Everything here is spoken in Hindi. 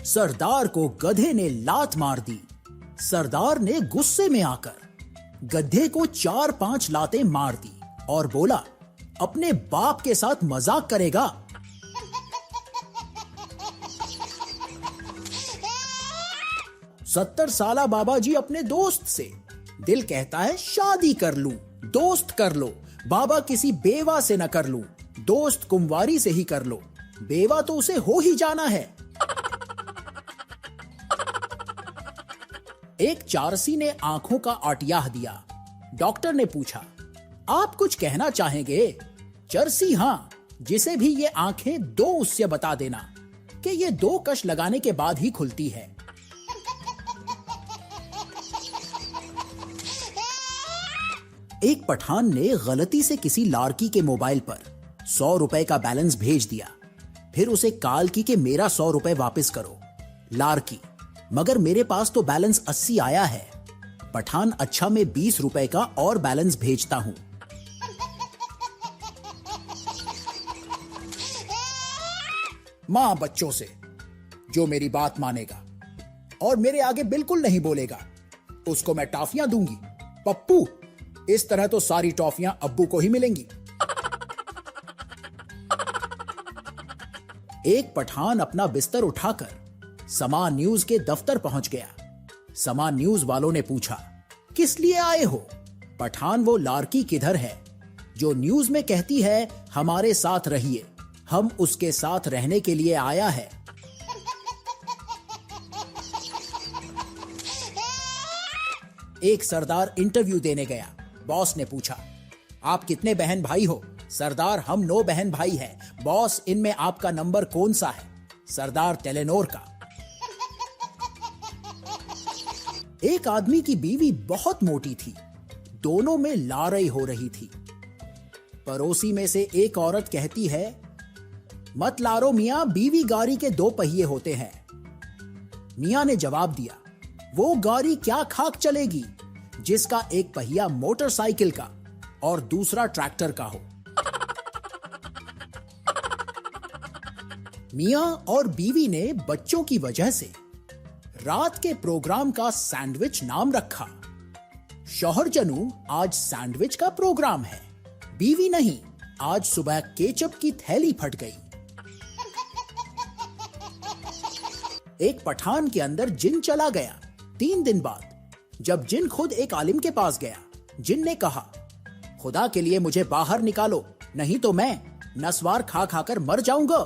सरदार को गधे ने लात मार दी। सरदार ने गुस्से में आकर गधे को 4-5 लातें मार दी और बोला, अपने बाप के साथ मजाक करेगा। 70 साला बाबा जी अपने दोस्त से, दिल कहता है शादी कर लूं, दोस्त कर लो, बाबा किसी बेवा से न कर लूं, दोस्त कुंवारी से ही कर लो, बेवा तो उसे हो ही जाना है। एक चारसी ने आंखों का आटियाह दिया। डॉक्टर ने पूछा, आप कुछ कहना चाहेंगे? चरसी, हां, जिसे भी ये आंखें दो उससे बता देना कि ये 2 कश लगाने के बाद ही खुलती है। एक पठान ने गलती से किसी लाड़की के मोबाइल पर 100 रुपए का बैलेंस भेज दिया। फिर उसे कॉल की कि मेरा 100 रुपए वापस करो। लाड़की, मगर मेरे पास तो बैलेंस 80 आया है। पठान, अच्छा मैं 20 रुपए का और बैलेंस भेजता हूं। मां बच्चों से, जो मेरी बात मानेगा और मेरे आगे बिल्कुल नहीं बोलेगा, उसको मैं टॉफियां दूंगी। पप्पू, इस तरह तो सारी टॉफियां अब्बू को ही मिलेंगी। एक पठान अपना बिस्तर उठाकर समा न्यूज के दफ्तर पहुंच गया। समा न्यूज वालों ने पूछा, किस लिए आए हो? पठान, वो लाड़की किधर है जो न्यूज में कहती है हमारे साथ रहिए? हम उसके साथ रहने के लिए आया है। एक सरदार इंटरव्यू देने गया। बॉस ने पूछा, आप कितने बहन भाई हो? सरदार, हम 9 बहन भाई हैं। बॉस, इनमें आपका नंबर कौन सा है? सरदार, टेलेनोर का। एक आदमी की बीवी बहुत मोटी थी। दोनों में लड़ाई हो रही थी। पड़ोसी में से एक औरत कहती है, मत लारो मियां, बीवी गाड़ी के 2 पहिए होते हैं। मियां ने जवाब दिया, वो गाड़ी क्या खाक चलेगी जिसका एक पहिया मोटरसाइकिल का और दूसरा ट्रैक्टर का हो। मियां और बीवी ने बच्चों की वजह से रात के प्रोग्राम का सैंडविच नाम रखा। शौहर जनू, आज सैंडविच का प्रोग्राम है। बीवी नहीं, आज सुबह केचप की थैली फट गई। एक पठान के अंदर जिन चला गया। 3 दिन बाद जब जिन खुद एक आलिम के पास गया, जिन ने कहा, खुदा के लिए मुझे बाहर निकालो, नहीं तो मैं नस्वार खा खाकर मर जाऊंगा।